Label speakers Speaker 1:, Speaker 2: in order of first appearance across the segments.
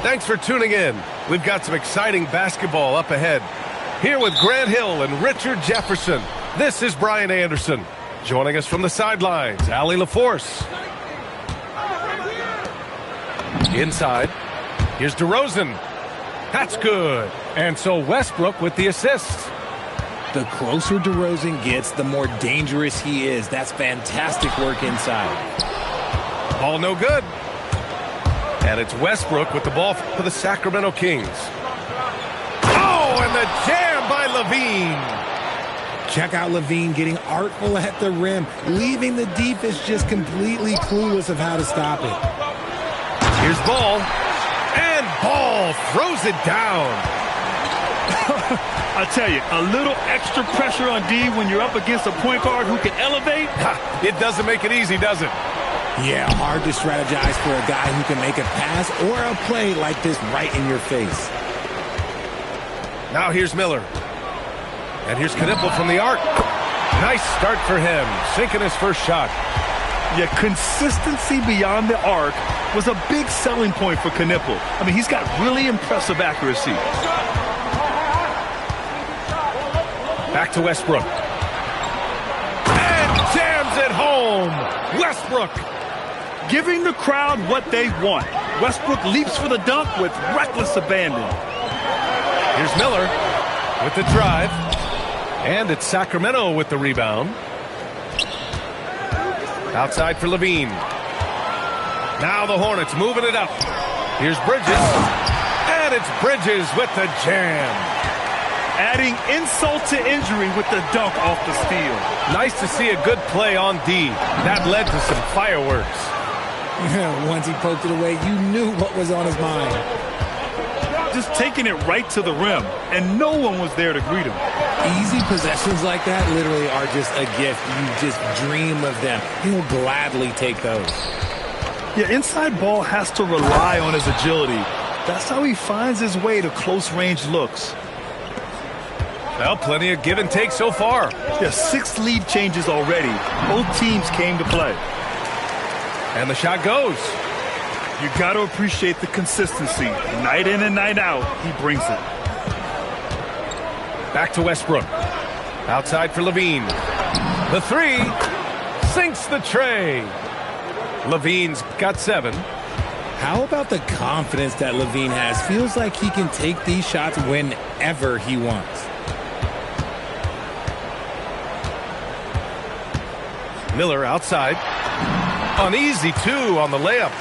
Speaker 1: Thanks for tuning in. We've got some exciting basketball up ahead. Here with Grant Hill and Richard Jefferson, this is Brian Anderson. Joining us from the sidelines, Allie LaForce. Inside, here's DeRozan. That's good. And so Westbrook with the assist.
Speaker 2: The closer DeRozan gets, the more dangerous he is. That's fantastic work inside.
Speaker 1: Ball no good. And it's Westbrook with the ball for the Sacramento Kings. Oh, and the jam by LaVine.
Speaker 2: Check out LaVine getting artful at the rim, leaving the defense just completely clueless of how to stop it.
Speaker 1: Here's Ball. And Ball throws it down.
Speaker 3: I tell you, a little extra pressure on D when you're up against a point guard who can elevate.
Speaker 1: It doesn't make it easy, does it?
Speaker 2: Yeah, hard to strategize for a guy who can make a pass or a play like this right in your face.
Speaker 1: Now here's Miller. And here's Knipple from the arc. Nice start for him, sinking his first shot.
Speaker 3: Yeah, consistency beyond the arc was a big selling point for Knipple. I mean, he's got really impressive accuracy.
Speaker 1: Back to Westbrook. And jams it home. Westbrook.
Speaker 3: Giving the crowd what they want. Westbrook leaps for the dunk with reckless abandon.
Speaker 1: Here's Miller with the drive. And it's Sacramento with the rebound. Outside for LaVine. Now the Hornets moving it up. Here's Bridges. And it's Bridges with the jam.
Speaker 3: Adding insult to injury with the dunk off the steal.
Speaker 1: Nice to see a good play on D. That led to some fireworks.
Speaker 2: Once he poked it away, you knew what was on his mind.
Speaker 3: Just taking it right to the rim, and no one was there to greet him.
Speaker 2: Easy possessions like that literally are just a gift. You just dream of them. He'll gladly take those.
Speaker 3: Yeah, inside Ball has to rely on his agility. That's how he finds his way to close-range looks.
Speaker 1: Well, plenty of give and take so far.
Speaker 3: Yeah, 6 lead changes already. Both teams came to play.
Speaker 1: And the shot goes.
Speaker 3: You got to appreciate the consistency. Night in and night out, he brings it.
Speaker 1: Back to Westbrook. Outside for LaVine. The three sinks the tray. LaVine's got 7.
Speaker 2: How about the confidence that LaVine has? Feels like he can take these shots whenever he wants.
Speaker 1: Miller outside. Uneasy, too, on the layup.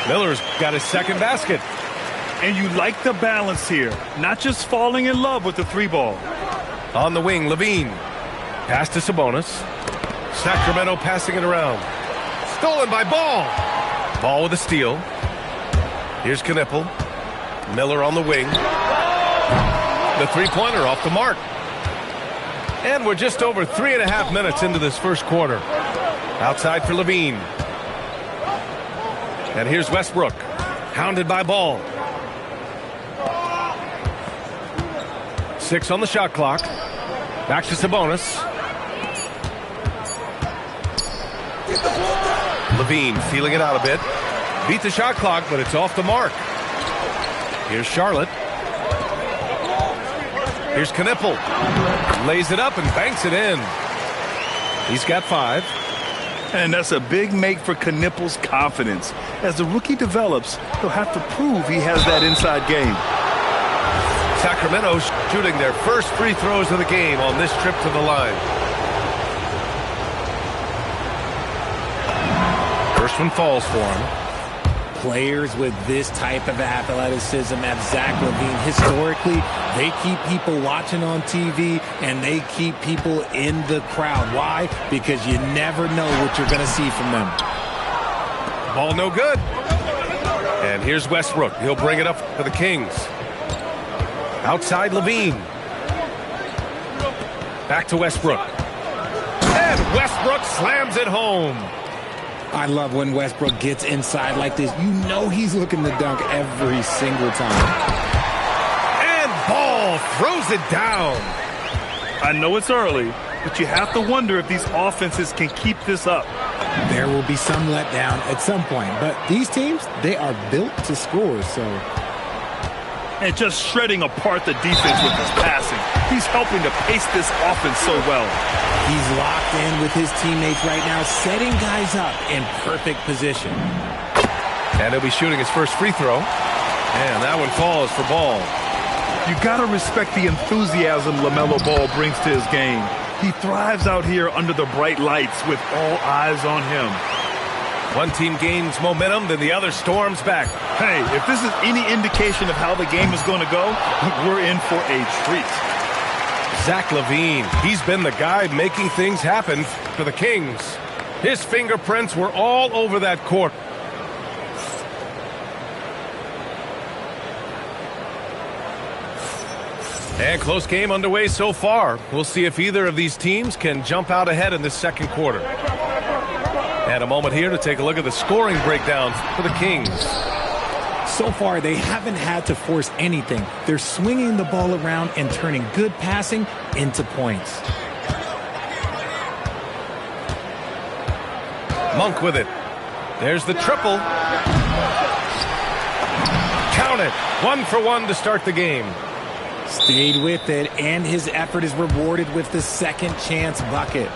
Speaker 1: Miller's got his second basket.
Speaker 3: And you like the balance here. Not just falling in love with the 3-ball.
Speaker 1: On the wing, LaVine. Pass to Sabonis. Sacramento passing it around. Stolen by Ball. Ball with a steal. Here's Knipple. Miller on the wing. The three-pointer off the mark. And we're just over 3.5 minutes into this first quarter. Outside for LaVine. And here's Westbrook. Hounded by Ball. 6 on the shot clock. Back to Sabonis. LaVine feeling it out a bit. Beat the shot clock, but it's off the mark. Here's Charlotte. Here's Knipple. Lays it up and banks it in. He's got 5.
Speaker 3: And that's a big make for Knipple's confidence. As the rookie develops, he'll have to prove he has that inside game.
Speaker 1: Sacramento shooting their first free throws of the game on this trip to the line. First one falls for him.
Speaker 2: Players with this type of athleticism at Zach LaVine, historically, they keep people watching on TV and they keep people in the crowd. Why? Because you never know what you're going to see from them.
Speaker 1: Ball no good. And here's Westbrook. He'll bring it up for the Kings. Outside LaVine. Back to Westbrook. And Westbrook slams it home.
Speaker 2: I love when Westbrook gets inside like this. You know he's looking to dunk every single time.
Speaker 1: And Ball throws it down.
Speaker 3: I know it's early, but you have to wonder if these offenses can keep this up.
Speaker 2: There will be some letdown at some point, but these teams, they are built to score, so...
Speaker 3: And just shredding apart the defense with his passing. He's helping to pace this offense so well.
Speaker 2: He's locked in with his teammates right now, setting guys up in perfect position.
Speaker 1: And he'll be shooting his first free throw. And that one falls for Ball.
Speaker 3: You got to respect the enthusiasm LaMelo Ball brings to his game. He thrives out here under the bright lights with all eyes on him.
Speaker 1: One team gains momentum, then the other storms back.
Speaker 3: Hey, if this is any indication of how the game is going to go, we're in for a treat.
Speaker 1: Zach LaVine, he's been the guy making things happen for the Kings. His fingerprints were all over that court. And close game underway so far. We'll see if either of these teams can jump out ahead in this second quarter. And a moment here to take a look at the scoring breakdown for the Kings.
Speaker 2: So far, they haven't had to force anything. They're swinging the ball around and turning good passing into points.
Speaker 1: Monk with it. There's the triple. Count it. 1 for 1 to start the game.
Speaker 2: Stayed with it, and his effort is rewarded with the second chance bucket.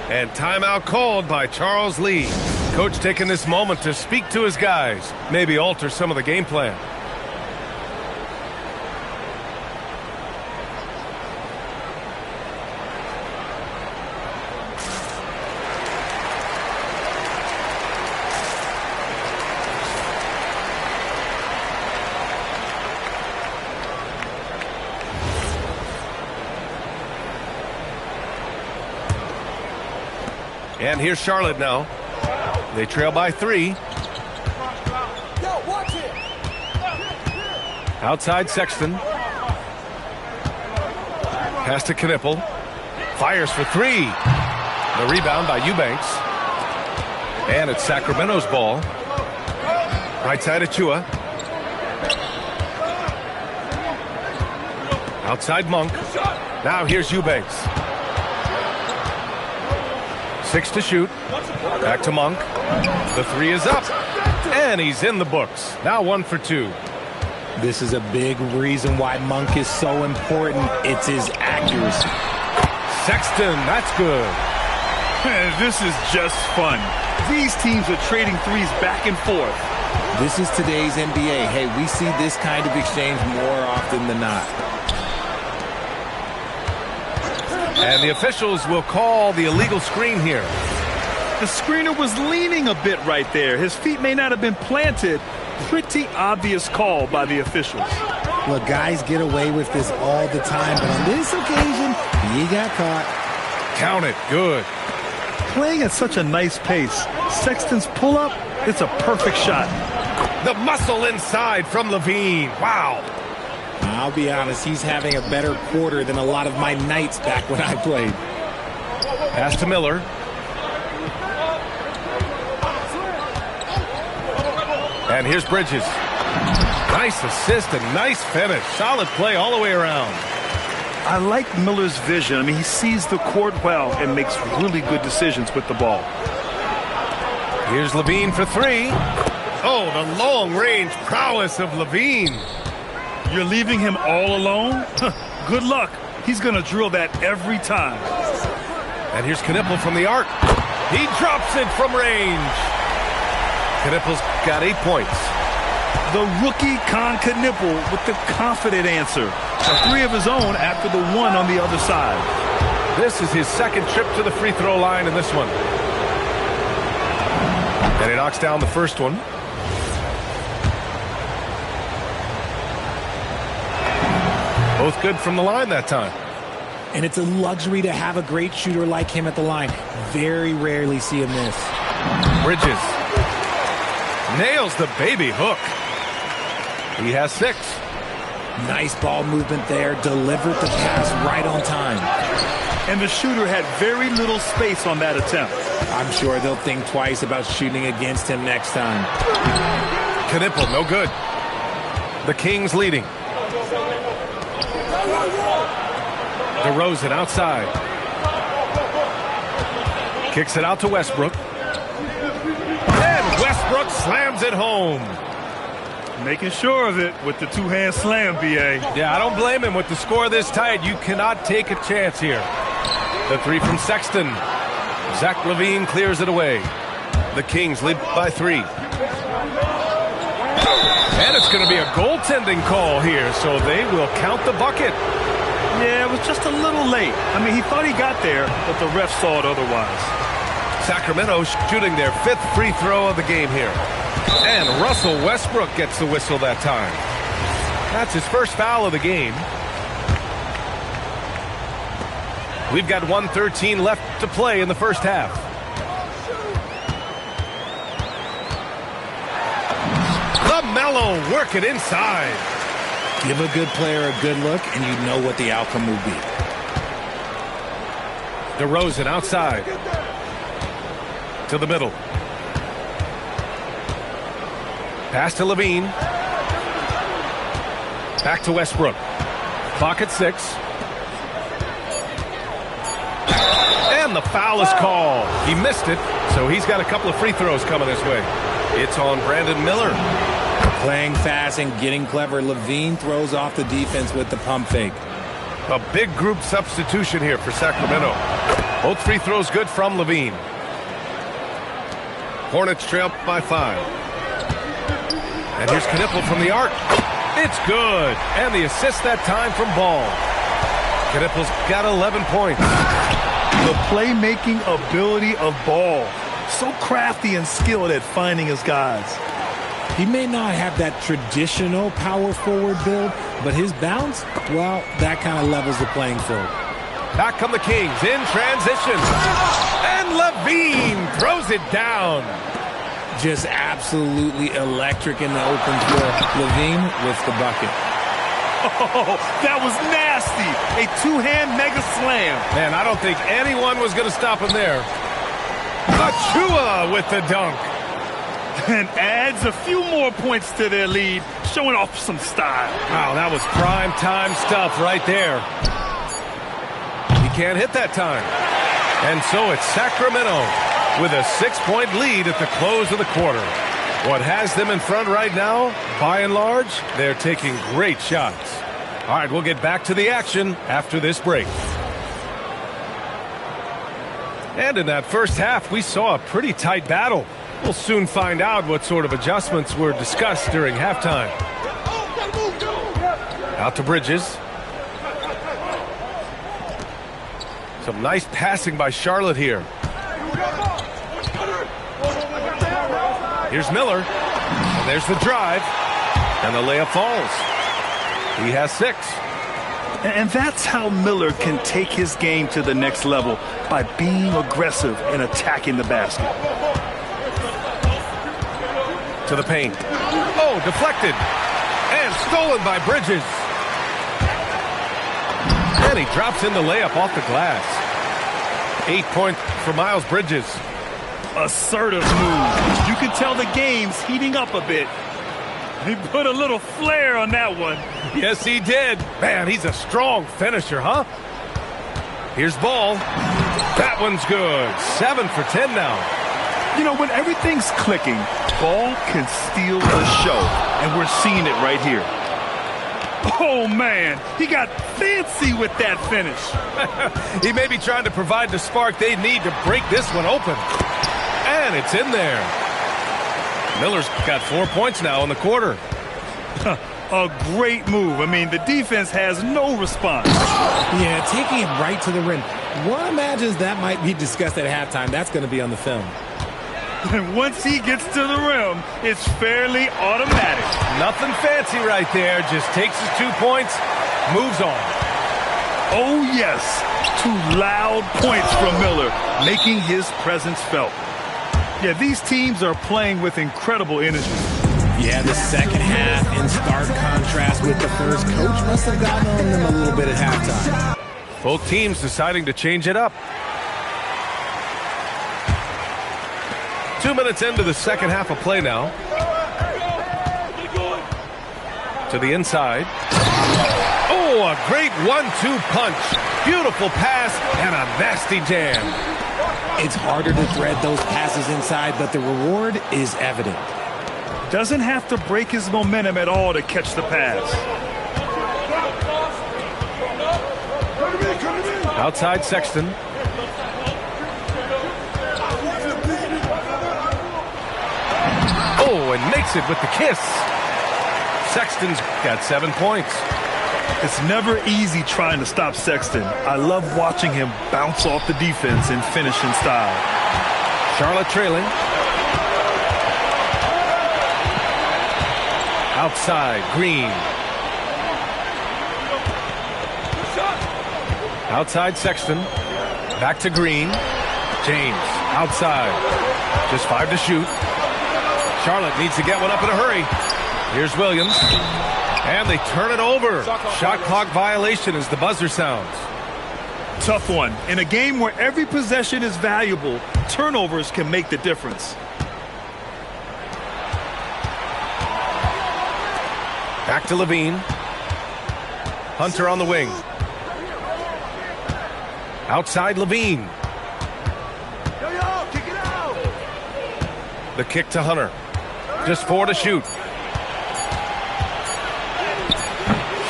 Speaker 1: And timeout called by Charles Lee. Coach taking this moment to speak to his guys, maybe alter some of the game plan. And here's Charlotte now. They trail by 3. Outside Sexton. Pass to Knipple. Fires for 3. The rebound by Eubanks. And it's Sacramento's ball. Right side Achua. Outside Monk. Now here's Eubanks. 6 to shoot. Back to Monk. The 3 is up. And he's in the books. Now 1 for 2.
Speaker 2: This is a big reason why Monk is so important. It's his accuracy.
Speaker 1: Sexton, that's good.
Speaker 3: This is just fun. These teams are trading threes back and forth.
Speaker 2: This is today's NBA. Hey, we see this kind of exchange more often than not.
Speaker 1: And the officials will call the illegal screen here.
Speaker 3: The screener was leaning a bit right there. His feet may not have been planted. Pretty obvious call by the officials.
Speaker 2: Look, guys get away with this all the time, but on this occasion, he got caught.
Speaker 1: Count it. Good.
Speaker 3: Playing at such a nice pace, Sexton's pull-up, it's a perfect shot.
Speaker 1: The muscle inside from LaVine. Wow.
Speaker 2: I'll be honest, he's having a better quarter than a lot of my nights back when I played.
Speaker 1: Pass to Miller. And here's Bridges. Nice assist and nice finish. Solid play all the way around.
Speaker 3: I like Miller's vision. I mean, he sees the court well and makes really good decisions with the ball.
Speaker 1: Here's LaVine for 3. Oh, the long-range prowess of LaVine.
Speaker 3: You're leaving him all alone? Good luck. He's going to drill that every time.
Speaker 1: And here's Knipple from the arc. He drops it from range. Knipple's got 8 points.
Speaker 3: The rookie Con Knipple with the confident answer. A 3 of his own after the 1 on the other side.
Speaker 1: This is his second trip to the free throw line in this one. And he knocks down the first one. Both good from the line that time.
Speaker 2: And it's a luxury to have a great shooter like him at the line. Very rarely see him miss.
Speaker 1: Bridges nails the baby hook. He has 6.
Speaker 2: Nice ball movement there. Delivered the pass right on time.
Speaker 3: And the shooter had very little space on that attempt.
Speaker 2: I'm sure they'll think twice about shooting against him next time.
Speaker 1: Knipple, no good. The Kings leading. DeRozan outside. Kicks it out to Westbrook. Slams it home.
Speaker 3: Making sure of it with the two-hand slam, B.A.
Speaker 1: Yeah, I don't blame him. With the score this tight, you cannot take a chance here. The three from Sexton. Zach LaVine clears it away. The Kings lead by 3. And it's going to be a goaltending call here, so they will count the bucket.
Speaker 3: Yeah, it was just a little late. I mean, he thought he got there, but the ref saw it otherwise.
Speaker 1: Sacramento shooting their 5th free throw of the game here. And Russell Westbrook gets the whistle that time. That's his first foul of the game. We've got 1:13 left to play in the first half. LaMelo working inside.
Speaker 2: Give a good player a good look, and you know what the outcome will be.
Speaker 1: DeRozan outside. To the middle. Pass to LaVine. Back to Westbrook. Clock at 6. And the foul is called. He missed it, so he's got a couple of free throws coming his way. It's on Brandon Miller.
Speaker 2: Playing fast and getting clever. LaVine throws off the defense with the pump fake.
Speaker 1: A big group substitution here for Sacramento. Both free throws good from LaVine. Hornets trail by 5. And here's Knipple from the arc. It's good. And the assist that time from Ball. Knipple's got 11 points.
Speaker 3: The playmaking ability of Ball. So crafty and skilled at finding his guys.
Speaker 2: He may not have that traditional power forward build, but his bounce, well, that kind of levels the playing field.
Speaker 1: Back come the Kings in transition. And LaVine throws it down.
Speaker 2: Just absolutely electric in the open floor. LaVine with the bucket.
Speaker 3: Oh, that was nasty. A two-hand mega slam.
Speaker 1: Man, I don't think anyone was going to stop him there. Achua with the dunk.
Speaker 3: And adds a few more points to their lead, showing off some style.
Speaker 1: Wow, that was prime time stuff right there. He can't hit that time. And so it's Sacramento with a 6-point lead at the close of the quarter. What has them in front right now, by and large, they're taking great shots. All right, we'll get back to the action after this break. And in that first half, we saw a pretty tight battle. We'll soon find out what sort of adjustments were discussed during halftime. Out to Bridges. Some nice passing by Charlotte here. Here's Miller. And there's the drive. And the layup falls. He has 6.
Speaker 3: And that's how Miller can take his game to the next level, by being aggressive and attacking the basket.
Speaker 1: To the paint. Oh, deflected. And stolen by Bridges. And he drops in the layup off the glass. 8 points for Miles Bridges.
Speaker 3: Assertive move. You can tell the game's heating up a bit. He put a little flair on that one.
Speaker 1: Yes, he did. Man, he's a strong finisher, huh? Here's Ball. That one's good. 7 for 10 now.
Speaker 3: You know, when everything's clicking, Ball can steal the show. And we're seeing it right here. Oh, man. He got fancy with that finish.
Speaker 1: He may be trying to provide the spark they need to break this one open. And it's in there. Miller's got 4 points now in the quarter.
Speaker 3: A great move. I mean, the defense has no response.
Speaker 2: Yeah, taking it right to the rim. One imagines that might be discussed at halftime. That's going to be on the film.
Speaker 3: And once he gets to the rim, it's fairly automatic.
Speaker 1: Nothing fancy right there. Just takes his 2 points, moves on.
Speaker 3: Oh, yes. 2 loud points from Miller, making his presence felt. Yeah, these teams are playing with incredible energy.
Speaker 2: Yeah, the second half in stark contrast with the first. Coach must have gotten on them a little bit at halftime.
Speaker 1: Both teams deciding to change it up. 2 minutes into the second half of play now. To the inside. Oh, a great 1-2 punch. Beautiful pass and a nasty jam.
Speaker 2: It's harder to thread those passes inside, but the reward is evident.
Speaker 3: Doesn't have to break his momentum at all to catch the pass.
Speaker 1: Outside Sexton. Oh, and makes it with the kiss. Sexton's got 7 points.
Speaker 3: It's never easy trying to stop Sexton. I love watching him bounce off the defense and finish in style.
Speaker 1: Charlotte trailing. Outside, Green. Outside Sexton. Back to Green. James, outside. Just 5 to shoot. Charlotte needs to get one up in a hurry. Here's Williams. And they turn it over. Shot clock violation as the buzzer sounds.
Speaker 3: Tough one. In a game where every possession is valuable, turnovers can make the difference.
Speaker 1: Back to Levine. Hunter on the wing. Outside Levine. The kick to Hunter. Just 4 to shoot.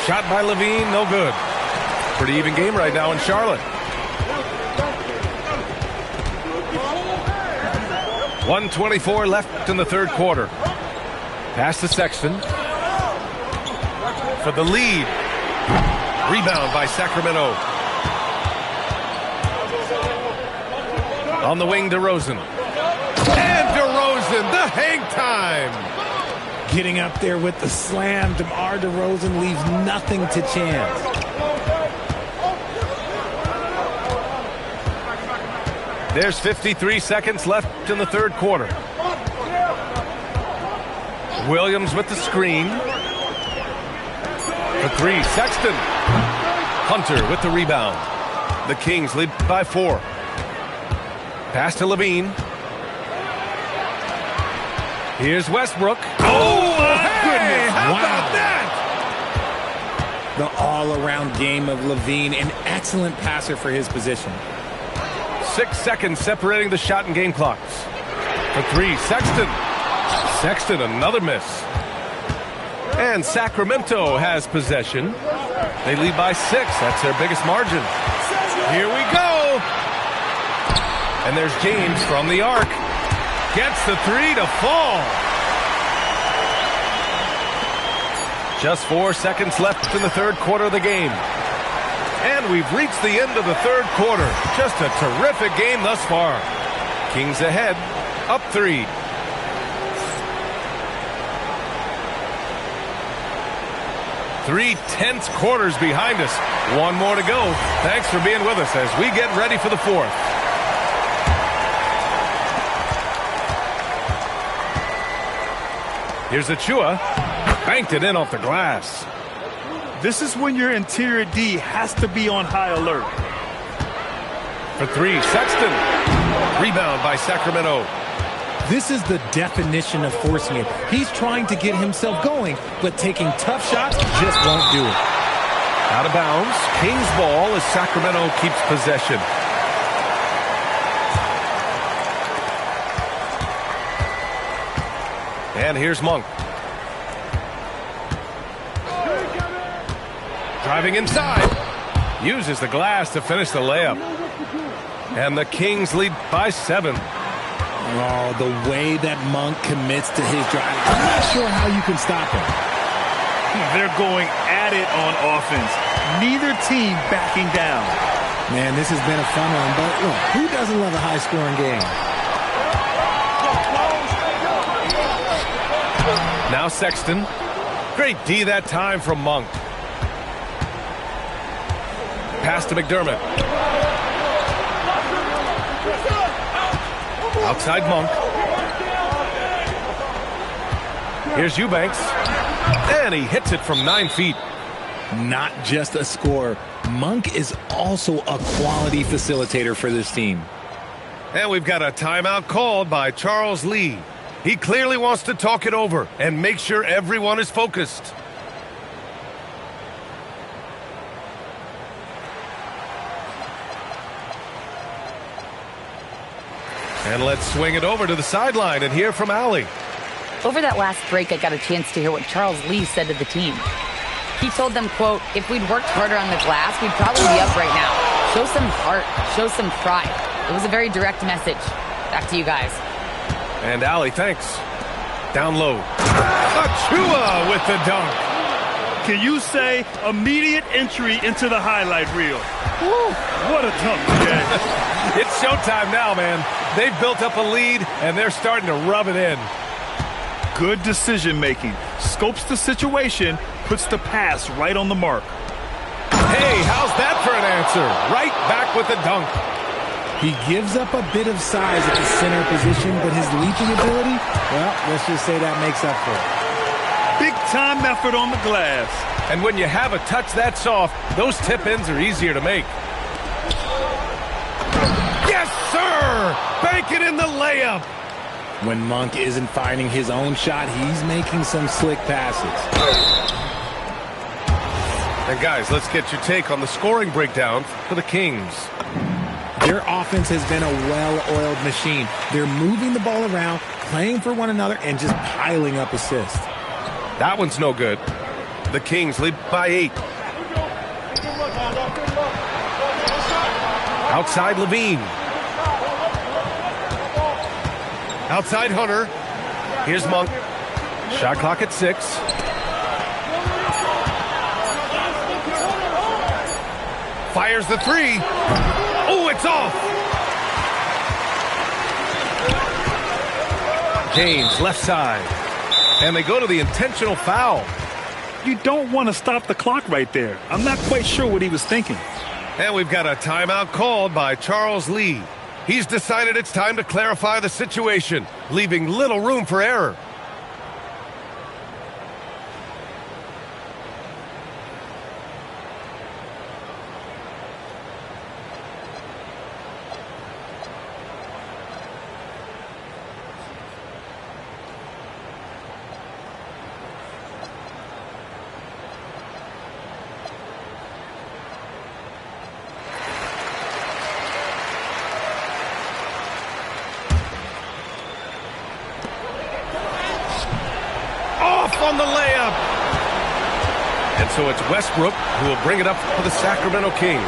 Speaker 1: Shot by Levine, no good. Pretty even game right now in Charlotte. 1:24 left in the third quarter. Pass to Sexton. For the lead. Rebound by Sacramento. On the wing, DeRozan. And DeRozan, the hang time.
Speaker 2: Getting up there with the slam, DeMar DeRozan leaves nothing to chance.
Speaker 1: There's 53 seconds left in the third quarter. Williams with the screen. For 3, Sexton. Hunter with the rebound. The Kings lead by 4. Pass to Levine. Here's Westbrook. Oh, my goodness. How about that?
Speaker 2: The all-around game of Levine, an excellent passer for his position.
Speaker 1: 6 seconds separating the shot and game clocks. For 3, Sexton. Sexton, another miss. And Sacramento has possession. They lead by 6. That's their biggest margin. Here we go. And there's James from the arc. Gets the 3 to fall. Just 4 seconds left in the third quarter of the game. And we've reached the end of the third quarter. Just a terrific game thus far. Kings ahead, up 3. Three tense quarters behind us. One more to go. Thanks for being with us as we get ready for the fourth. Here's Achua. Banked it in off the glass.
Speaker 3: This is when your interior D has to be on high alert.
Speaker 1: For 3, Sexton. Rebound by Sacramento.
Speaker 2: This is the definition of forcing it. He's trying to get himself going, but taking tough shots just won't do it.
Speaker 1: Out of bounds. Kings ball as Sacramento keeps possession. And here's Monk. Driving inside. Uses the glass to finish the layup. And the Kings lead by 7.
Speaker 2: Oh, the way that Monk commits to his drive. I'm not sure how you can stop him.
Speaker 3: They're going at it on offense. Neither team backing down.
Speaker 2: Man, this has been a fun one, but look, who doesn't love a high-scoring game?
Speaker 1: Now Sexton. Great D that time from Monk. Pass to McDermott. Outside Monk. Here's Eubanks. And he hits it from 9 feet.
Speaker 2: Not just a scorer. Monk is also a quality facilitator for this team.
Speaker 1: And we've got a timeout called by Charles Lee. He clearly wants to talk it over and make sure everyone is focused. And let's swing it over to the sideline and hear from Allie.
Speaker 4: Over that last break, I got a chance to hear what Charles Lee said to the team. He told them, quote, if we'd worked harder on the glass, we'd probably be up right now. Show some heart. Show some pride. It was a very direct message. Back to you guys.
Speaker 1: And Allie, thanks. Down low. Achua with the dunk.
Speaker 3: Can you say immediate entry into the highlight reel? Woo, what a dunk, Jay.
Speaker 1: It's showtime now, man. They've built up a lead, and they're starting to rub it in.
Speaker 3: Good decision-making. Scopes the situation, puts the pass right on the mark.
Speaker 1: Hey, how's that for an answer? Right back with the dunk.
Speaker 2: He gives up a bit of size at the center position, but his leaping ability, well, let's just say that makes up for it.
Speaker 3: Big-time effort on the glass.
Speaker 1: And when you have a touch that soft, those tip-ins are easier to make. Yes, sir! Bank it in the layup.
Speaker 2: When Monk isn't finding his own shot, he's making some slick passes.
Speaker 1: And guys, let's get your take on the scoring breakdown for the Kings.
Speaker 2: Their offense has been a well-oiled machine. They're moving the ball around, playing for one another, and just piling up assists.
Speaker 1: That one's no good. The Kings lead by 8. Outside Levine. Outside Hunter. Here's Monk. Shot clock at 6. Fires the 3. Oh, it's off. James, left side. And they go to the intentional foul.
Speaker 3: You don't want to stop the clock right there. I'm not quite sure what he was thinking.
Speaker 1: And we've got a timeout called by Charles Lee. He's decided it's time to clarify the situation, leaving little room for error. On the layup. And so it's Westbrook who will bring it up for the Sacramento Kings.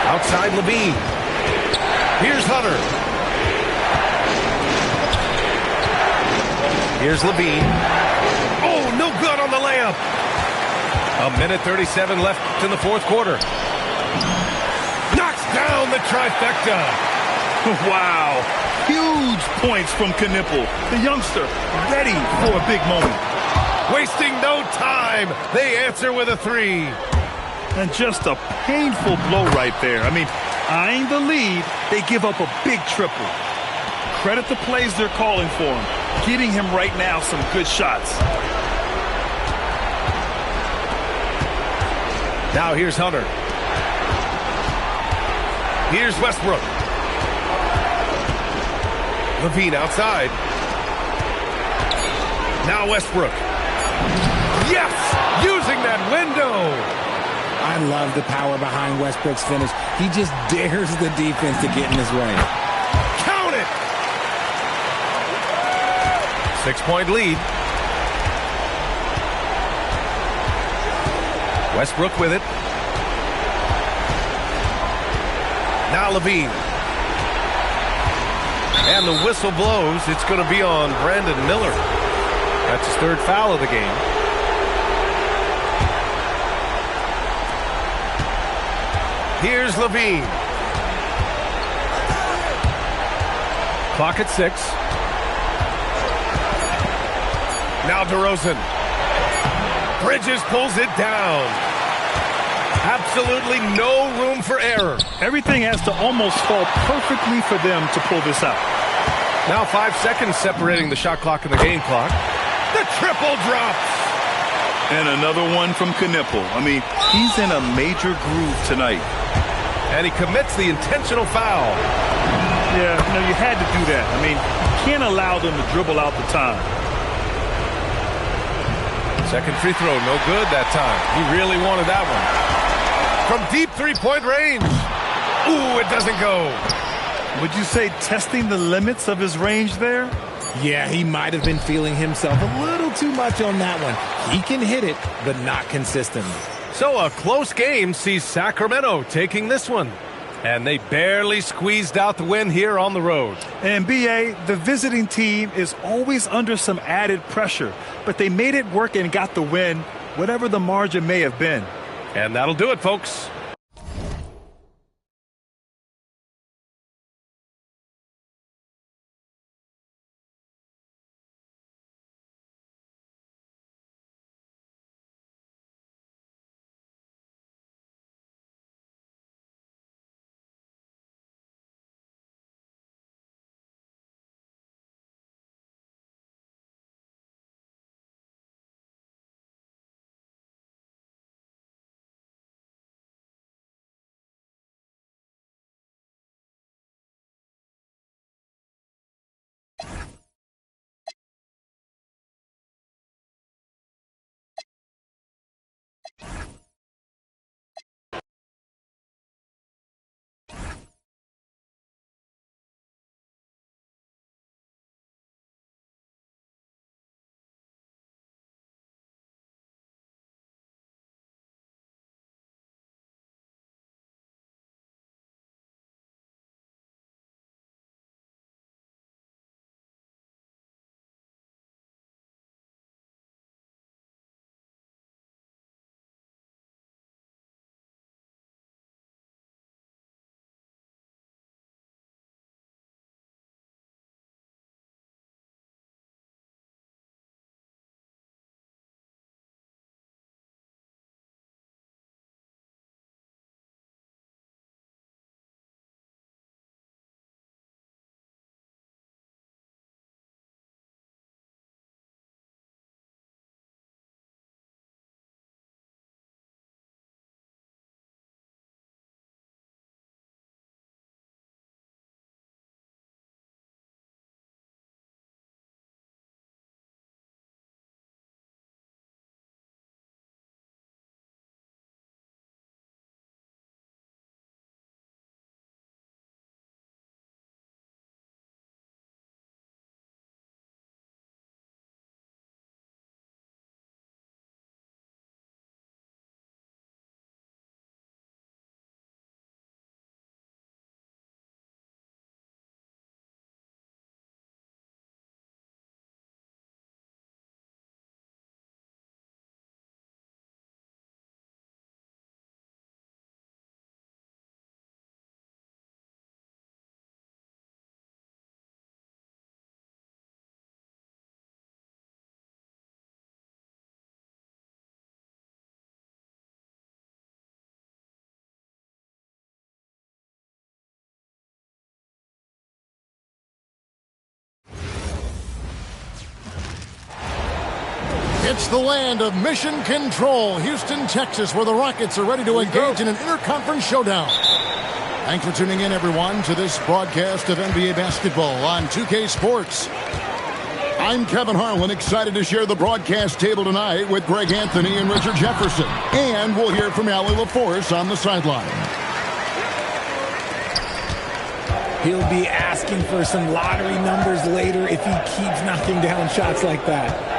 Speaker 1: Outside Levine. Here's Hunter. Here's Levine. Oh, no good on the layup. 1:37 left in the fourth quarter. Knocks down the trifecta.
Speaker 3: Wow. Huge points from Knipple. The youngster ready for a big moment.
Speaker 1: Wasting no time. They answer with a 3.
Speaker 3: And just a painful blow right there. I mean, eyeing the lead, they give up a big triple. Credit the plays they're calling for him. Getting him right now some good shots.
Speaker 1: Now here's Hunter. Here's Westbrook. Levine outside. Now Westbrook. Yes! Using that window.
Speaker 2: I love the power behind Westbrook's finish. He just dares the defense to get in his way.
Speaker 1: Count it! 6-point lead. Westbrook with it. Now Levine. And the whistle blows. It's going to be on Brandon Miller. That's his 3rd foul of the game. Here's Levine. Clock at 6. Now DeRozan. Bridges pulls it down. Absolutely no room for error.
Speaker 3: Everything has to almost fall perfectly for them to pull this out.
Speaker 1: Now 5 seconds separating the shot clock and the game clock. The triple drops.
Speaker 3: And another one from Knipple. I mean, he's in a major groove tonight.
Speaker 1: And he commits the intentional foul.
Speaker 3: Yeah, you had to do that. I mean, you can't allow them to dribble out the time.
Speaker 1: Second free throw, no good that time. He really wanted that one. From deep 3-point range. Ooh, it doesn't go.
Speaker 3: Would you say testing the limits of his range there?
Speaker 2: Yeah, he might have been feeling himself a little too much on that one. He can hit it, but not consistently.
Speaker 1: So a close game sees Sacramento taking this one. And they barely squeezed out the win here on the road.
Speaker 3: And B.A., the visiting team is always under some added pressure, but they made it work and got the win, whatever the margin may have been.
Speaker 1: And that'll do it, folks.
Speaker 5: It's the land of mission control, Houston, Texas, where the Rockets are ready to engage in an interconference showdown. Thanks for tuning in, everyone, to this broadcast of NBA basketball on 2K Sports. I'm Kevin Harlan, excited to share the broadcast table tonight with Greg Anthony and Richard Jefferson. And we'll hear from Allie LaForce on the sideline.
Speaker 2: He'll be asking for some lottery numbers later if he keeps knocking down shots like that.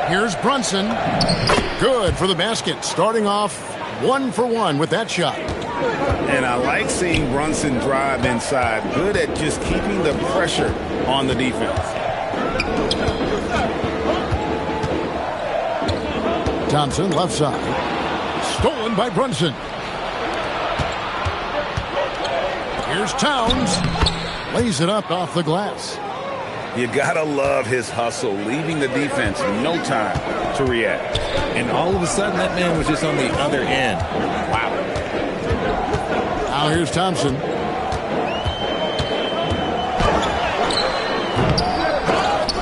Speaker 5: Here's Brunson. Good for the basket. Starting off 1 for 1 with that shot.
Speaker 6: And I like seeing Brunson drive inside. Good at just keeping the pressure on the defense.
Speaker 5: Thompson, left side. Stolen by Brunson. Here's Towns. Lays it up off the glass.
Speaker 6: You gotta love his hustle, leaving the defense no time to react.
Speaker 2: And all of a sudden, that man was just on the other end. Wow.
Speaker 5: Now here's Thompson.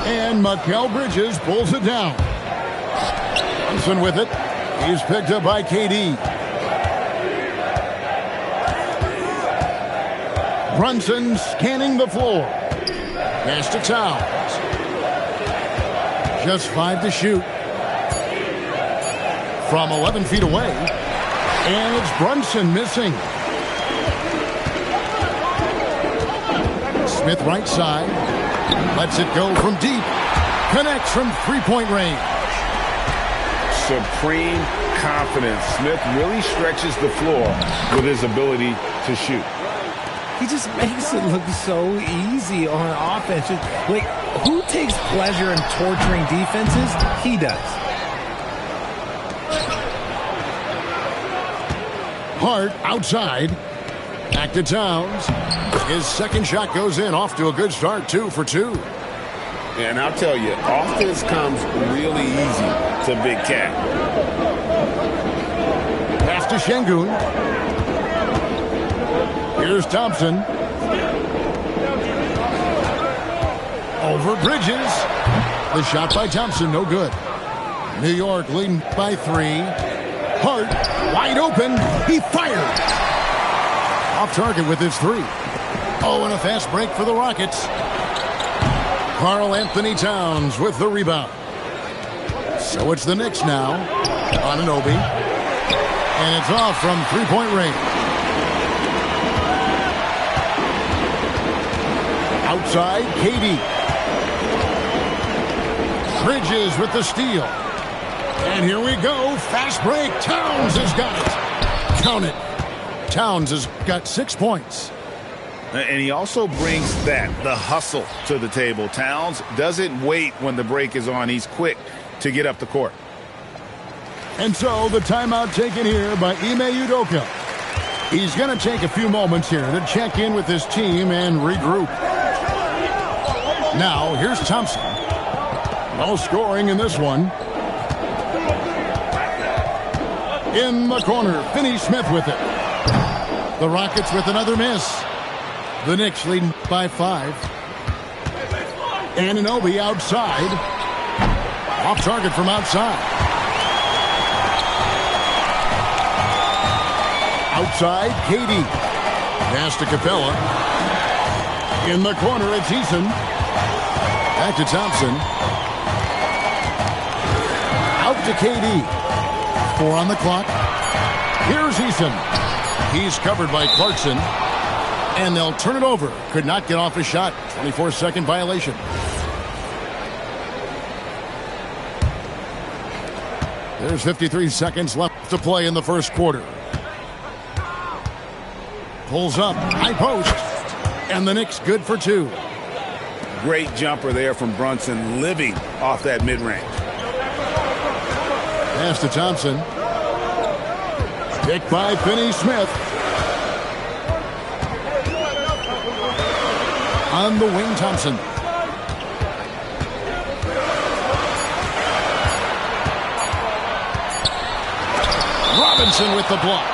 Speaker 5: And Mikal Bridges pulls it down. Thompson with it. He's picked up by KD. Brunson scanning the floor. Pass to Towns. Just 5 to shoot. From 11 feet away. And it's Brunson missing. Smith right side. Lets it go from deep. Connects from three-point range.
Speaker 6: Supreme confidence. Smith really stretches the floor with his ability to shoot.
Speaker 2: He just makes it look so easy on offense. Like, who takes pleasure in torturing defenses? He does.
Speaker 5: Hart outside. Back to Towns. His second shot goes in. Off to a good start. 2 for 2.
Speaker 6: And I'll tell you, offense comes really easy to Big Cat.
Speaker 5: Pass to Şengün. Here's Thompson. Over Bridges. The shot by Thompson, no good. New York leading by 3. Hart, wide open. He fired. Off target with his 3. Oh, and a fast break for the Rockets. Karl Anthony Towns with the rebound. So it's the Knicks now. Anunoby. And it's off from three-point range. Outside, KD. Bridges with the steal. And here we go. Fast break. Towns has got it. Count it. Towns has got 6 points.
Speaker 6: And he also brings the hustle to the table. Towns doesn't wait when the break is on. He's quick to get up the court.
Speaker 5: And so the timeout taken here by Ime Udoka. He's going to take a few moments here to check in with his team and regroup. Now, here's Thompson. No scoring in this one. In the corner, Finney-Smith with it. The Rockets with another miss. The Knicks leading by 5. Anunoby outside. Off target from outside. Outside, KD. Pass to Capella. In the corner, it's Eason. Back to Thompson. Out to KD. 4 on the clock. Here's Eason. He's covered by Clarkson. And they'll turn it over. Could not get off a shot. 24-second violation. There's 53 seconds left to play in the first quarter. Pulls up. High post. And the Knicks good for 2.
Speaker 6: Great jumper there from Brunson, living off that mid-range.
Speaker 5: Pass to Thompson. Picked by Finney-Smith. On the wing, Thompson. Robinson with the block.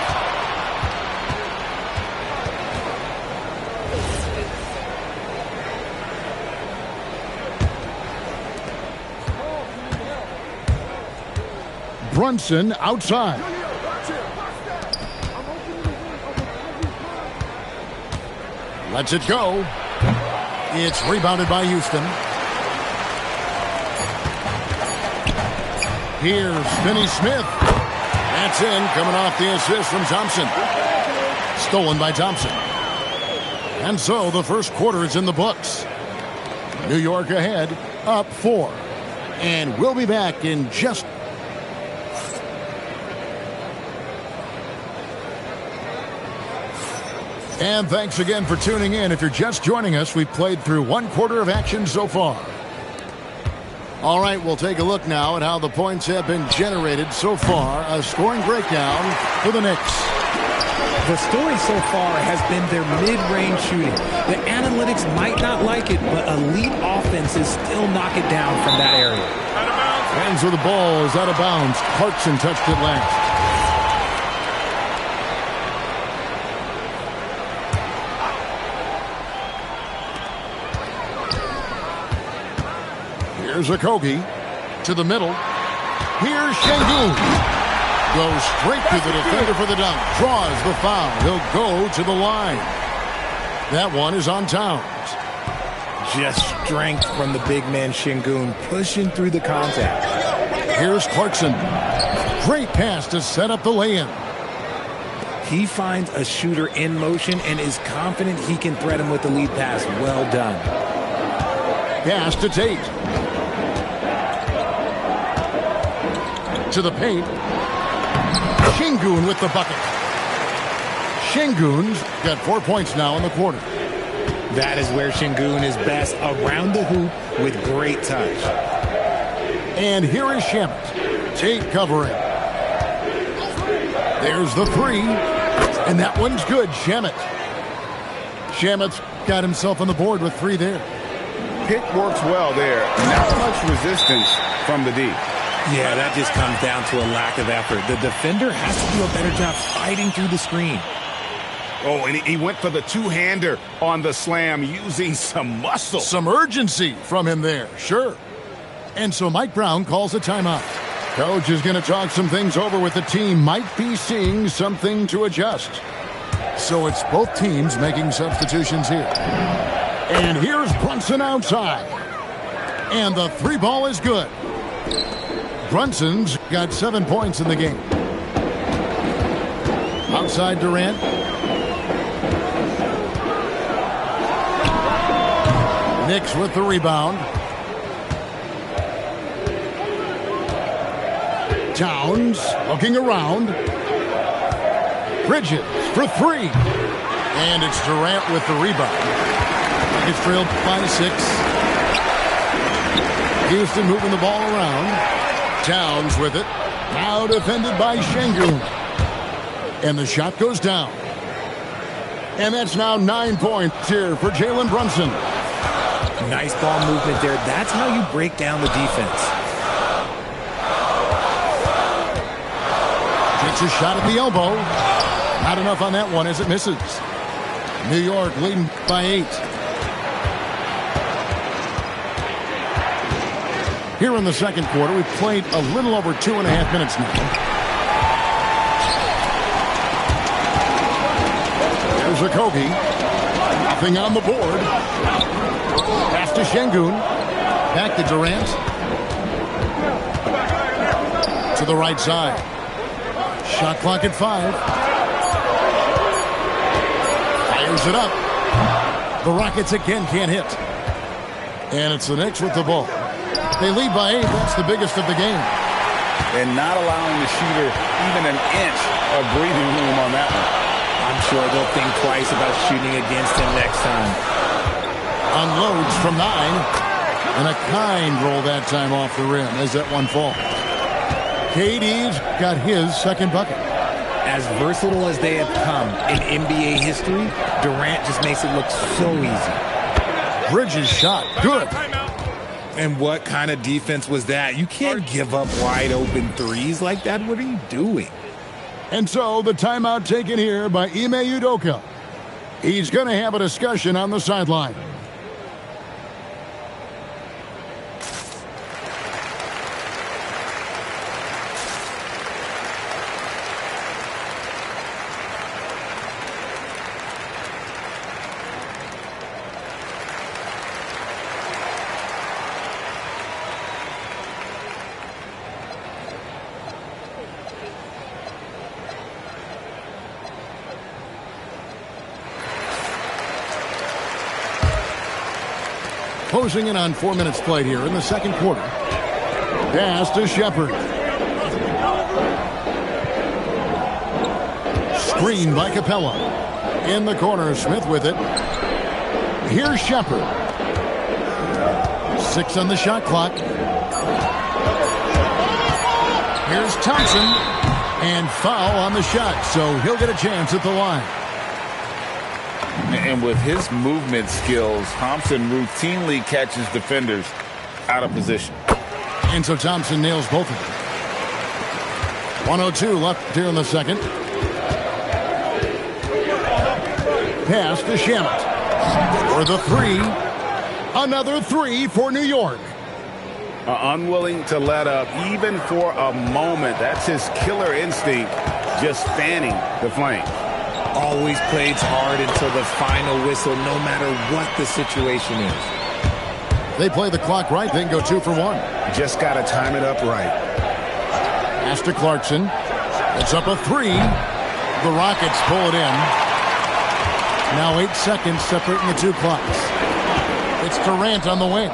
Speaker 5: Brunson outside. Lets it go. It's rebounded by Houston. Here's Finney-Smith. That's in, coming off the assist from Thompson. Stolen by Thompson. And so the first quarter is in the books. New York ahead, up 4. And we'll be back in just... And thanks again for tuning in. If you're just joining us, we've played through 1 quarter of action so far. All right, we'll take a look now at how the points have been generated so far. A scoring breakdown for the Knicks.
Speaker 2: The story so far has been their mid-range shooting. The analytics might not like it, but elite offenses still knock it down from that area.
Speaker 5: Hands with the ball is out of bounds. Clarkson touched it last. Here's Okogie to the middle. Here's Şengün. Goes straight to the defender for the dunk. Draws the foul. He'll go to the line. That one is on Towns.
Speaker 2: Just strength from the big man Şengün, pushing through the contact.
Speaker 5: Here's Clarkson. Great pass to set up the lay-in.
Speaker 2: He finds a shooter in motion and is confident he can threat him with the lead pass. Well done.
Speaker 5: Pass to Tate. To the paint. Şengün with the bucket. Şengün's got 4 points now in the quarter.
Speaker 2: That is where Şengün is best, around the hoop with great touch.
Speaker 5: And here is Shamet. Tate covering. There's the three. And that one's good. Shamet's got himself on the board with 3 there.
Speaker 6: Pick works well there. Not much resistance from the D.
Speaker 2: Yeah, that just comes down to a lack of effort. The defender has to do a better job fighting through the screen.
Speaker 6: Oh, and he went for the two-hander on the slam, using some muscle.
Speaker 5: Some urgency from him there, sure. And so Mike Brown calls a timeout. Coach is going to talk some things over with the team. Might be seeing something to adjust. So it's both teams making substitutions here. And here's Brunson outside. And the 3 ball is good. Brunson's got 7 points in the game. Outside Durant. Knicks with the rebound. Towns looking around. Bridges for 3. And it's Durant with the rebound. It's trailed by 6. Houston moving the ball around. Towns with it. Now defended by Şengün. And the shot goes down. And that's now 9 points here for Jalen Brunson.
Speaker 2: Nice ball movement there. That's how you break down the defense.
Speaker 5: Takes a shot at the elbow. Not enough on that one as it misses. New York leading by 8. Here in the second quarter, we've played a little over 2.5 minutes now. There's Okogie. Nothing on the board. Pass to Şengün. Back to Durant. To the right side. Shot clock at 5. Fires it up. The Rockets again can't hit. And it's the Knicks with the ball. They lead by 8. That's the biggest of the game.
Speaker 6: And not allowing the shooter even an inch of breathing room on that one.
Speaker 2: I'm sure they'll think twice about shooting against him next time.
Speaker 5: Unloads from 9. And a kind roll that time off the rim as that one falls. KD's got his second bucket.
Speaker 2: As versatile as they have come in NBA history, Durant just makes it look so easy.
Speaker 5: Bridges shot. Good.
Speaker 2: And what kind of defense was that? You can't give up wide open threes like that. What are you doing?
Speaker 5: And so the timeout taken here by Ime Udoka. He's going to have a discussion on the sideline. Closing in on 4 minutes played here in the second quarter. Pass to Shepherd. Screen by Capella. In the corner, Smith with it. Here's Shepherd. 6 on the shot clock. Here's Thompson. And foul on the shot, so he'll get a chance at the line.
Speaker 6: And with his movement skills, Thompson routinely catches defenders out of position.
Speaker 5: And so Thompson nails both of them. 1:02 left here in the second. Pass to Shamet. For the 3. Another 3 for New York.
Speaker 6: Unwilling to let up even for a moment. That's his killer instinct, just fanning the flame.
Speaker 2: Always plays hard until the final whistle, no matter what the situation is.
Speaker 5: They play the clock right, they can go 2 for 1.
Speaker 6: Just got to time it up right.
Speaker 5: Pass to Clarkson. It's up a 3. The Rockets pull it in. Now 8 seconds separating the two clocks. It's Durant on the wing.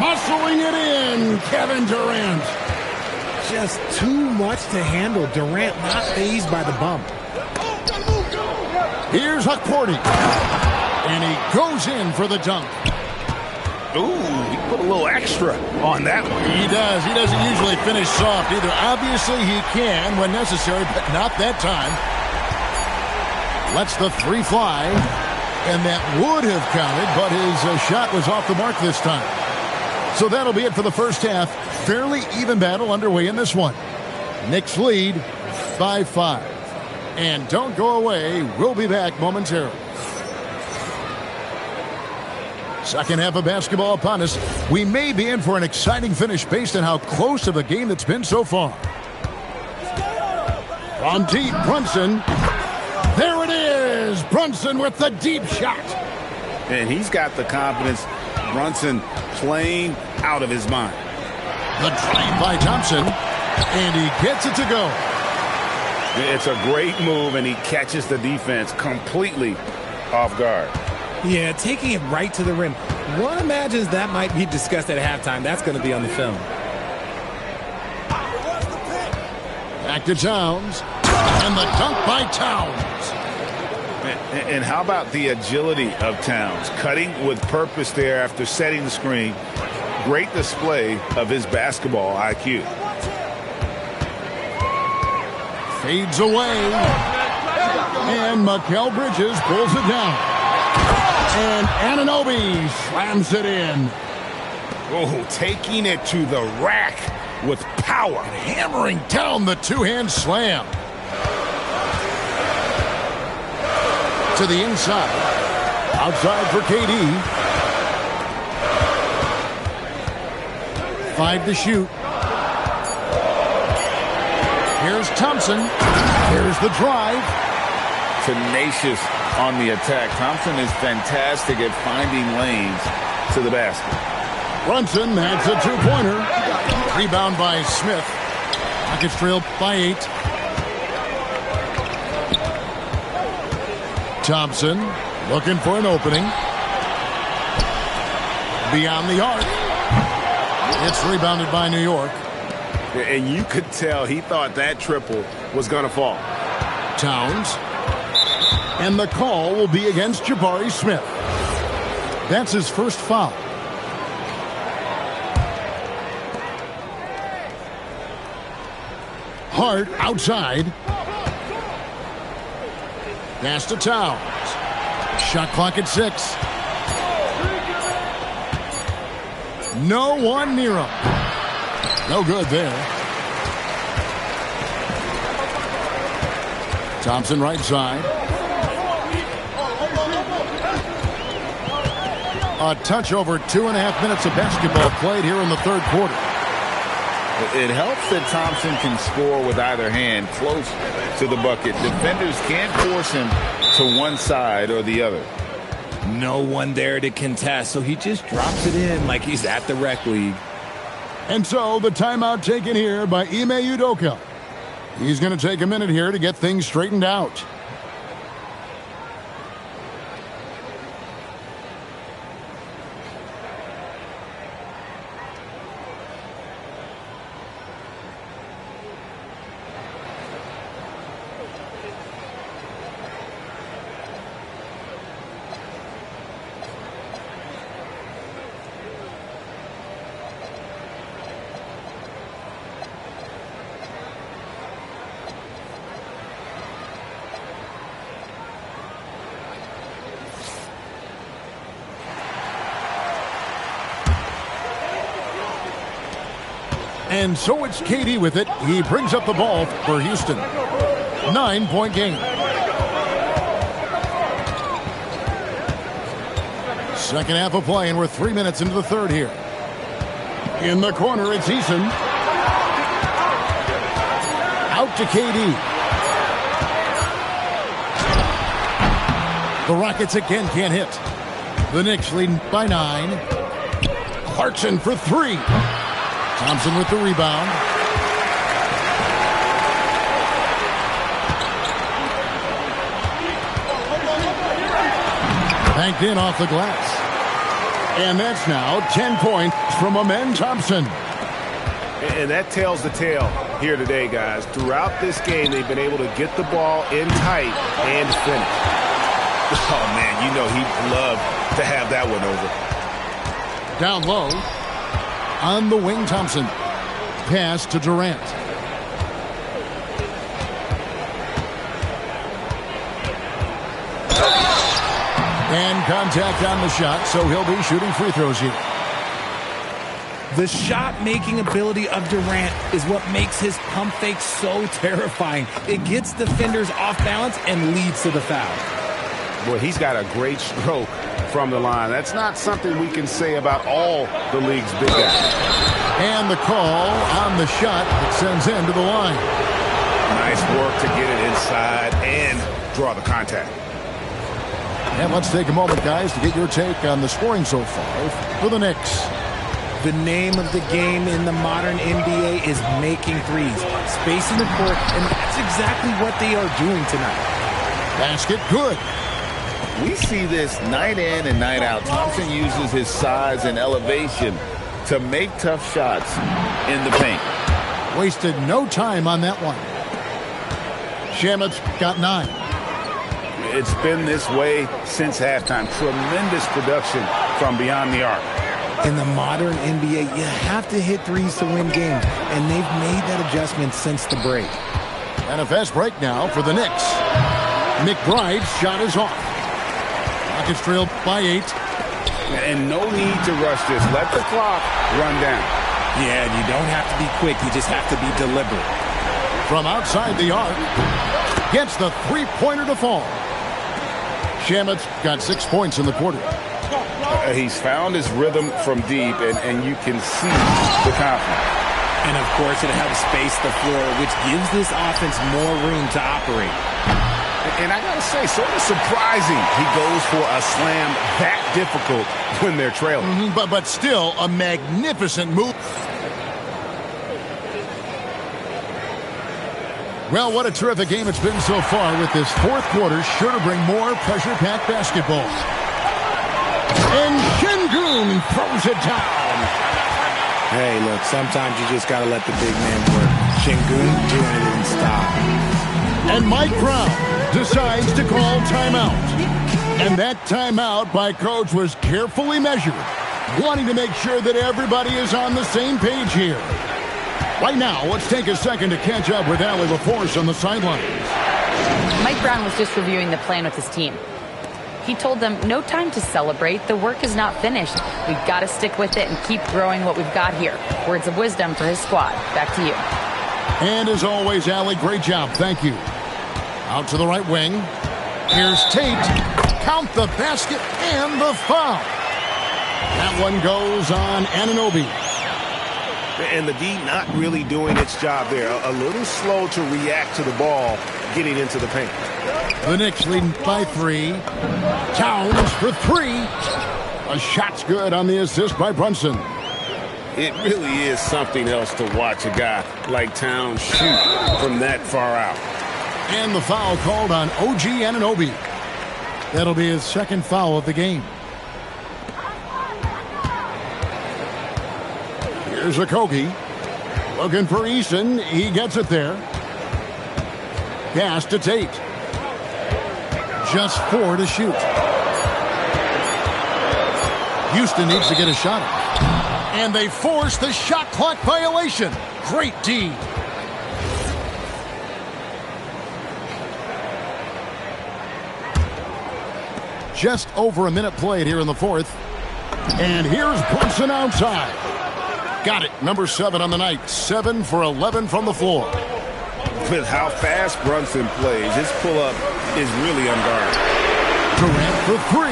Speaker 5: Muscling it in, Kevin Durant.
Speaker 2: Just too much to handle. Durant not fazed by the bump.
Speaker 5: Here's Hukporti. And he goes in for the dunk.
Speaker 6: Ooh, he put a little extra on that one.
Speaker 5: He does. He doesn't usually finish soft either. Obviously, he can when necessary, but not that time. Lets the three fly, and that would have counted, but his shot was off the mark this time. So that'll be it for the first half. Fairly even battle underway in this one. Knicks lead by 5. And don't go away. We'll be back momentarily. Second half of basketball upon us. We may be in for an exciting finish based on how close of a game that's been so far. From deep, Brunson. There it is. Brunson with the deep shot.
Speaker 6: And he's got the confidence. Brunson playing out of his mind.
Speaker 5: The drive by Thompson. And he gets it to go.
Speaker 6: It's a great move, and he catches the defense completely off guard.
Speaker 2: Yeah, taking it right to the rim. One imagines that might be discussed at halftime. That's going to be on the film.
Speaker 5: Back to Towns. And the dunk by Towns.
Speaker 6: And how about the agility of Towns? Cutting with purpose there after setting the screen. Great display of his basketball IQ.
Speaker 5: Fades away. And Mikal Bridges pulls it down. And Anunoby slams it in.
Speaker 6: Oh, taking it to the rack with power.
Speaker 5: Hammering down the two-hand slam. To the inside. Outside for KD. 5 to shoot. Here's Thompson. Here's the drive.
Speaker 6: Tenacious on the attack. Thompson is fantastic at finding lanes to the basket.
Speaker 5: Brunson adds a two-pointer. Rebound by Smith. Rockets trail by 8. Thompson looking for an opening. Beyond the arc. It's rebounded by New York.
Speaker 6: And you could tell he thought that triple was going to fall.
Speaker 5: Towns. And the call will be against Jabari Smith. That's his first foul. Hart outside. Pass to Towns. Shot clock at 6. No one near him. No good there. Thompson right side. A touch over 2.5 minutes of basketball played here in the third quarter.
Speaker 6: It helps that Thompson can score with either hand close to the bucket. Defenders can't force him to one side or the other.
Speaker 2: No one there to contest, so he just drops it in like he's at the rec league.
Speaker 5: And so the timeout taken here by Ime Udoka. He's going to take a minute here to get things straightened out. And so it's KD with it. He brings up the ball for Houston. 9-point game. Second half of play, and we're 3 minutes into the third here. In the corner, it's Eason. Out to KD. The Rockets again can't hit. The Knicks leading by 9. Clarkson for three. Thompson with the rebound. Banked in off the glass. And that's now 10 points from Amen Thompson.
Speaker 6: And that tells the tale here today, guys. Throughout this game, they've been able to get the ball in tight and finish. Oh, man, you know he'd love to have that one over.
Speaker 5: Down low. On the wing, Thompson. Pass to Durant. And contact on the shot, so he'll be shooting free throws here.
Speaker 2: The shot-making ability of Durant is what makes his pump fake so terrifying. It gets defenders off balance and leads to the foul.
Speaker 6: Boy, he's got a great stroke from the line. That's not something we can say about all the league's big guys.
Speaker 5: And the call on the shot that sends him to the line.
Speaker 6: Nice work to get it inside and draw the contact.
Speaker 5: And let's take a moment, guys, to get your take on the scoring so far for the Knicks.
Speaker 2: The name of the game in the modern NBA is making threes, spacing the court, and that's exactly what they are doing tonight.
Speaker 5: Basket good.
Speaker 6: We see this night in and night out. Thompson uses his size and elevation to make tough shots in the paint.
Speaker 5: Wasted no time on that one. Shamet's got 9.
Speaker 6: It's been this way since halftime. Tremendous production from beyond the arc.
Speaker 2: In the modern NBA, you have to hit threes to win games, and they've made that adjustment since the break.
Speaker 5: And a fast break now for the Knicks. McBride's shot is off. Rockets trail by 8.
Speaker 6: And no need to rush this. Let the clock run down.
Speaker 2: Yeah, you don't have to be quick. You just have to be deliberate.
Speaker 5: From outside the arc, gets the three-pointer to fall. Shamet's got 6 points in the quarter.
Speaker 6: He's found his rhythm from deep, and you can see the confidence.
Speaker 2: And, of course, it helps space the floor, which gives this offense more room to operate.
Speaker 6: And I got to say, sort of surprising he goes for a slam that difficult when they're trailing.
Speaker 5: But still a magnificent move. Well, what a terrific game it's been so far with this fourth quarter. Sure to bring more pressure-packed basketball. And Şengün throws it down.
Speaker 2: Hey, look, sometimes you just got to let the big man work. Şengün doing it in style.
Speaker 5: And Mike Brown decides to call timeout. And that timeout by Coach was carefully measured, wanting to make sure that everybody is on the same page here. Right now, let's take a second to catch up with Allie LaForce on the sidelines.
Speaker 4: Mike Brown was just reviewing the plan with his team. He told them, no time to celebrate. The work is not finished. We've got to stick with it and keep growing what we've got here. Words of wisdom for his squad. Back to you.
Speaker 5: And as always, Allie, great job. Thank you. Out to the right wing. Here's Tate. Count the basket and the foul. That one goes on Anunoby.
Speaker 6: And the D not really doing its job there. A little slow to react to the ball getting into the paint.
Speaker 5: The Knicks leading by 3. Towns for 3. A shot's good on the assist by Brunson.
Speaker 6: It really is something else to watch a guy like Towns shoot from that far out.
Speaker 5: And the foul called on OG Anunoby. That'll be his second foul of the game. Here's Okogie. Looking for Eason. He gets it there. Pass to Tate. Just 4 to shoot. Houston needs to get a shot off. And they force the shot clock violation. Great D. Just over a minute played here in the fourth. And here's Brunson outside. Got it. Number 7 on the night. 7 for 11 from the floor.
Speaker 6: With how fast Brunson plays, his pull-up is really unguarded.
Speaker 5: Durant for 3.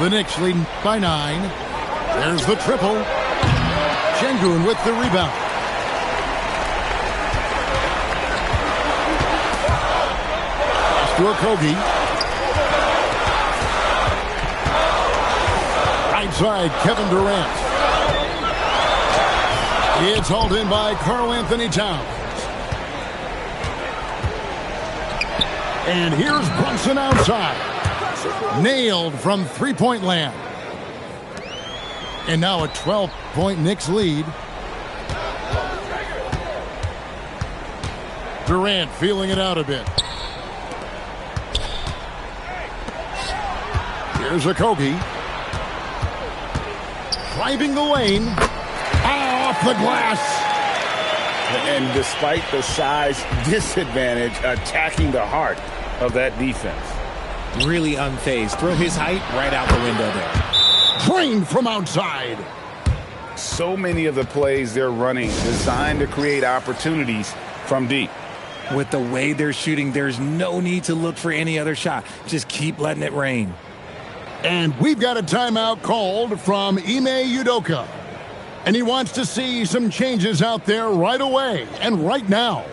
Speaker 5: The Knicks leading by 9. There's the triple. Şengün with the rebound. To Okogie. Right outside, Kevin Durant. It's hauled in by Karl-Anthony Towns. And here's Brunson outside. Nailed from three-point land. And now a 12-point Knicks lead. Durant feeling it out a bit. Here's Okogie. Driving the lane. Off the glass.
Speaker 6: And despite the size disadvantage, attacking the heart of that defense.
Speaker 2: Really unfazed. Throw his height right out the window there.
Speaker 5: Drained from outside.
Speaker 6: So many of the plays they're running designed to create opportunities from deep.
Speaker 2: With the way they're shooting, there's no need to look for any other shot. Just keep letting it rain.
Speaker 5: And we've got a timeout called from Ime Udoka. And he wants to see some changes out there right away and right now.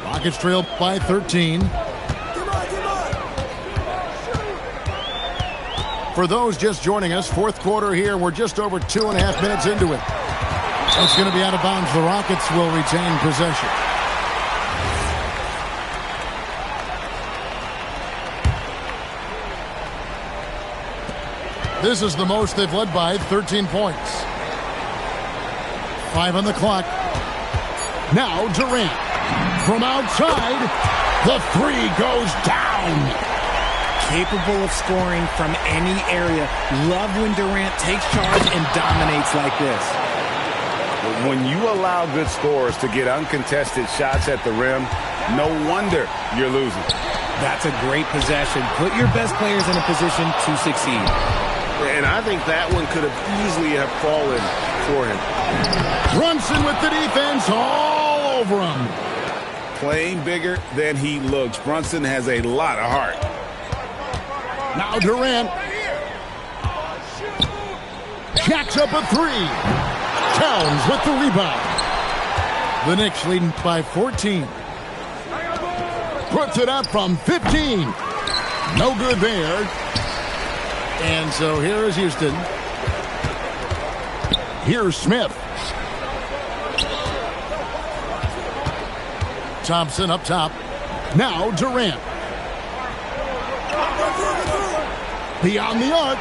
Speaker 5: Rockets trail by 13. For those just joining us, fourth quarter here. We're just over 2.5 minutes into it. It's going to be out of bounds. The Rockets will retain possession. This is the most they've led by, 13 points. 5 on the clock. Now Durant. From outside, the three goes down.
Speaker 2: Capable of scoring from any area. Love when Durant takes charge and dominates like this.
Speaker 6: When you allow good scorers to get uncontested shots at the rim, no wonder you're losing.
Speaker 2: That's a great possession. Put your best players in a position to succeed.
Speaker 6: And I think that one could have easily have fallen for him.
Speaker 5: Brunson with the defense all over him.
Speaker 6: Playing bigger than he looks. Brunson has a lot of heart.
Speaker 5: Now Durant. Jacks up a three. Towns with the rebound. The Knicks leading by 14. Puts it up from 15. No good there. And so here is Houston. Here's Smith. Thompson up top. Now Durant. Beyond the arc.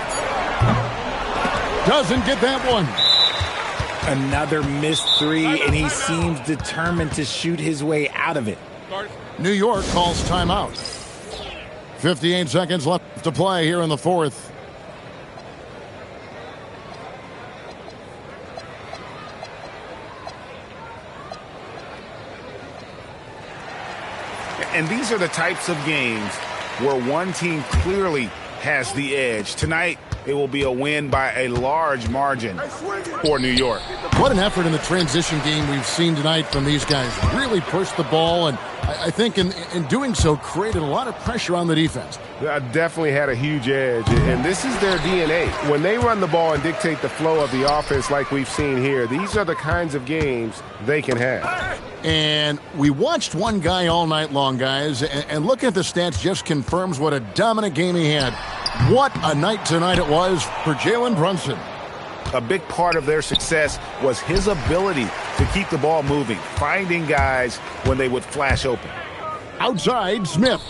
Speaker 5: Doesn't get that one.
Speaker 2: Another missed three, and he seems determined to shoot his way out of it.
Speaker 5: New York calls timeout. 58 seconds left to play here in the fourth.
Speaker 6: And these are the types of games where one team clearly has the edge. Tonight, it will be a win by a large margin for New York.
Speaker 5: What an effort in the transition game we've seen tonight from these guys. Really pushed the ball, and I think in doing so, created a lot of pressure on the defense.
Speaker 6: Definitely had a huge edge, and this is their DNA. When they run the ball and dictate the flow of the offense like we've seen here, these are the kinds of games they can have.
Speaker 5: And we watched one guy all night long, guys, and looking at the stats just confirms what a dominant game he had. What a night tonight it was for Jalen Brunson.
Speaker 6: A big part of their success was his ability to keep the ball moving, finding guys when they would flash open.
Speaker 5: Outside, Smith.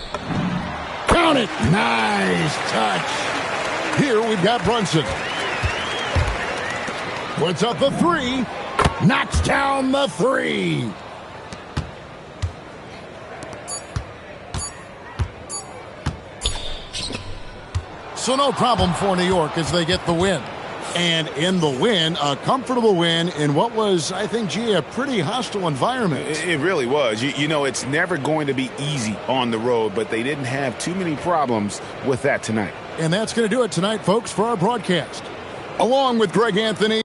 Speaker 5: Count it. Nice touch. Here we've got Brunson. Puts up a three. Knocks down the three. So no problem for New York as they get the win. And in the win, a comfortable win in what was, I think, a pretty hostile environment.
Speaker 6: It really was. You know, it's never going to be easy on the road, but they didn't have too many problems with that tonight.
Speaker 5: And that's going to do it tonight, folks, for our broadcast. Along with Greg Anthony.